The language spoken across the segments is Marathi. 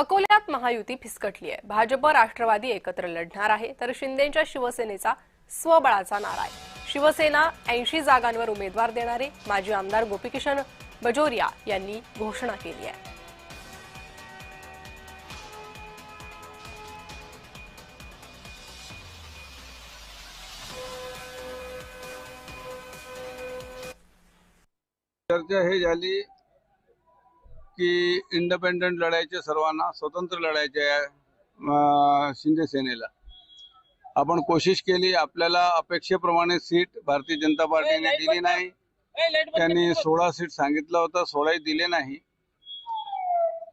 अकोल्यात महायुती फिसकटली आहे। भाजप राष्ट्रवादी एकत्र लढणार आहे, तर शिंदेच्या शिवसेनेचा स्वबळाचा नारा आहे। शिवसेना 80 जागांवर उमेदवार देणारे माजी आमदार गोपीकिशन बजोरिया यांनी घोषणा केली आहे। चर्चा हे झाली की इंडिपेंडंट लढायचे, सर्वांना स्वतंत्र लढायचे आहे। शिंदे सेनेला आपण कोशिश केली, आपल्याला अपेक्षेप्रमाणे सीट भारतीय जनता पार्टीने दिली नाही। त्यांनी 16 सीट सांगितलं होतं, 16ही दिले नाही।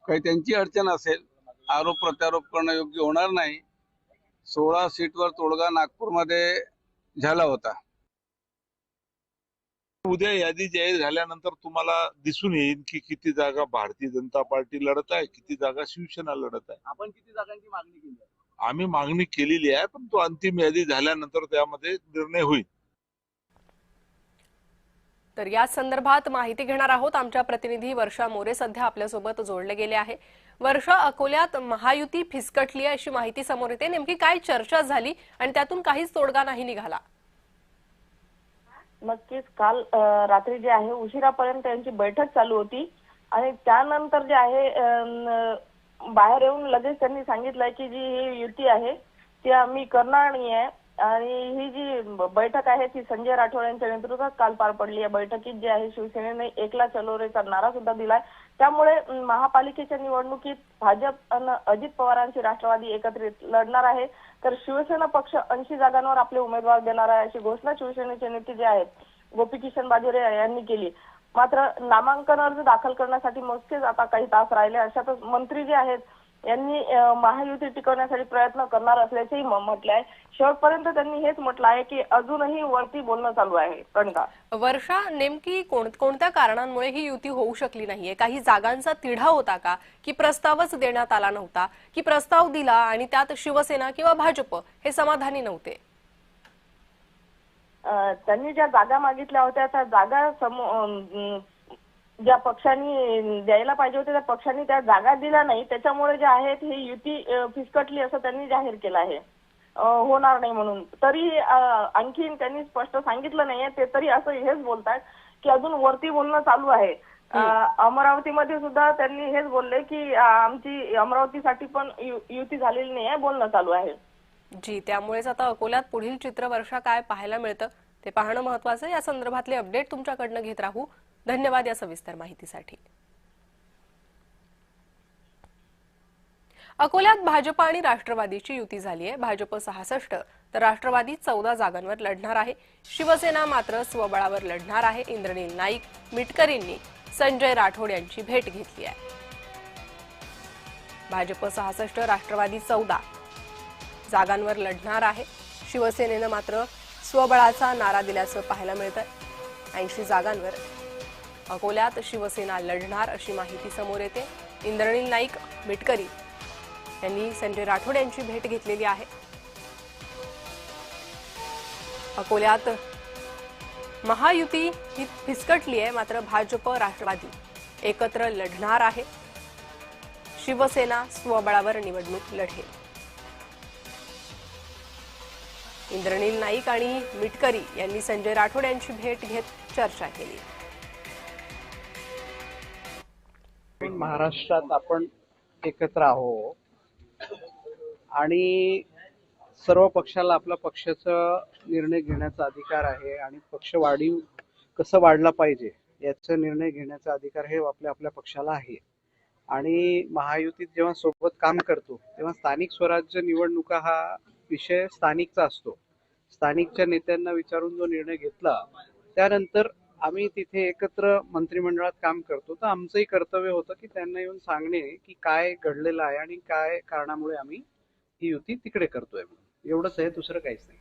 काही त्यांची अडचण असेल, आरोप प्रत्यारोप करणं योग्य होणार नाही। 16 सीटवर तोडगा नागपूरमध्ये झाला होता। उद्या यादी जाहीर झाल्यानंतर तुम्हाला दिसून येईल की किती जागा भारतीय जनता पार्टी लढत आहे, किती जागा शिवसेना लढत आहे। आपण किती जागांची मागणी केली आहे? आम्ही मागणी केलेली आहे, पण तो अंतिम यादी झाल्यानंतर त्यामध्ये निर्णय होईल। तर या संदर्भात माहिती घेणार आहोत। आमच्या प्रतिनिधी वर्षा मोरे सध्या आपल्यासोबत जोडले गेले आहे। वर्षा, अकोल्यात महायुती फिसकटली आहे अशी माहिती समोर येते। नेमकी काय चर्चा झाली आणि त्यातून काहीच तोडगा नाही निघाला? नक्कीच काल रात्री जे आहे उशिरापर्यंत यांची बैठक चालू होती आणि त्यानंतर जे आहे बाहेर येऊन लगेच त्यांनी सांगितलंय की जी ही युती आहे ती आम्ही करणार नाही आहे। आणि ही जी बैठक आहे ती संजय राठोड यांच्या नेतृत्वात काल पार पडली। या बैठकीत जे आहे शिवसेनेने एकला चलो रेचा नारा सुद्धा दिलाय। त्यामुळे महापालिकेच्या निवडणुकीत भाजप आणि अजित पवारांची राष्ट्रवादी एकत्रित लढणार आहे, तर शिवसेना पक्ष 80 जागांवर आपले उमेदवार देणार आहे अशी घोषणा शिवसेनेचे नेते जे आहेत गोपीकिशन बजोरिया यांनी केली। मात्र नामांकन अर्ज दाखल करण्यासाठी मोजकेच आता काही तास राहिले, अशातच मंत्री जे आहेत यांनी महायुती टिकवण्यासाठी प्रयत्न करणार असल्याचेही म्हटले आहे। शेवटपर्यंत त्यांनी हेच म्हटलं आहे की अजूनही वरती बोलणं चालू आहे। कणका वर्षा, नेमकी कोणत्या कारणांमुळे ही युती होऊ शकली नाहीये? काही जागांचा तिढा होता का, की प्रस्तावच देण्यात आला नव्हता, की प्रस्ताव दिला आणि त्यात शिवसेना किंवा भाजप हे समाधानी नव्हते? त्यांनी ज्या जागा मागितल्या होत्या त्या जागा ज्या पक्षांनी द्यायला पाहिजे होत्या त्या पक्षांनी त्या जागा दिल्या नाही, त्याच्यामुळे जे आहेत ही युती फिसकटली असं त्यांनी जाहीर केलं आहे। होणार नाही म्हणून तरी आणखीन त्यांनी स्पष्ट सांगितलं नाहीये, ते तरी असं हेच बोलतात की अजून वरती बोलणं चालू आहे। अमरावतीमध्ये सुद्धा त्यांनी हेच बोलले की आमची अमरावतीसाठी पण युती झालेली नाही आहे, बोलणं चालू आहे। जी, त्यामुळेच आता अकोल्यात पुढील चित्र वर्षा काय पाहायला मिळतं ते पाहणं महत्त्वाचं। या संदर्भातले अपडेट तुमच्याकडनं घेत राहू। धन्यवाद या सविस्तर माहितीसाठी। अकोल्यात भाजप आणि राष्ट्रवादीची युती झाली आहे। भाजप 66 तर राष्ट्रवादी 14 जागांवर लढणार आहे। शिवसेना मात्र स्वबळावर लढणार आहे। इंद्रनील नाईक, मिटकरींनी संजय राठोड यांची भेट घेतली आहे। भाजप 66 राष्ट्रवादी 14 जागांवर लढणार आहे। शिवसेनेनं मात्र स्वबळाचा नारा दिल्याचं पाहायला मिळतंय। 80 जागांवर अकोल्यात शिवसेना लढणार अशी माहिती समोर येते। इंद्रनील नाईक, मिटकरी यांनी संजय राठोड यांची भेट घेतलेली आहे। अकोल्यात महायुती ही फिसकटली आहे, मात्र भाजप राष्ट्रवादी एकत्र लढणार आहे। शिवसेना स्वबळावर निवडणूक लढेल। इंद्रनील नाईक आणि मिटकरी यांनी संजय राठोड यांची भेट घेत चर्चा केली। महाराष्ट्रात आपण एकत्र आहोत आणि सर्व पक्षाला आपल्या पक्षाचा निर्णय घेण्याचा अधिकार आहे आणि पक्ष वाढीव कसं वाढला पाहिजे याचा निर्णय घेण्याचा अधिकार हे आपल्या पक्षाला आहे। आणि महायुतीत जेव्हा सोबत काम करतो तेव्हा स्थानिक स्वराज्य निवडणुका हा विषय स्थानिकचा असतो। स्थानिकच्या नेत्यांना विचारून जो निर्णय घेतला त्यानंतर आम्ही तिथे एकत्र मंत्रिमंडळात काम करतो, तर आमचंही कर्तव्य होतं की त्यांना येऊन सांगणे की काय घडलेलं आहे आणि काय कारणामुळे आम्ही ही युती तिकडे करतोय। एवढंच आहे, दुसरं काहीच नाही।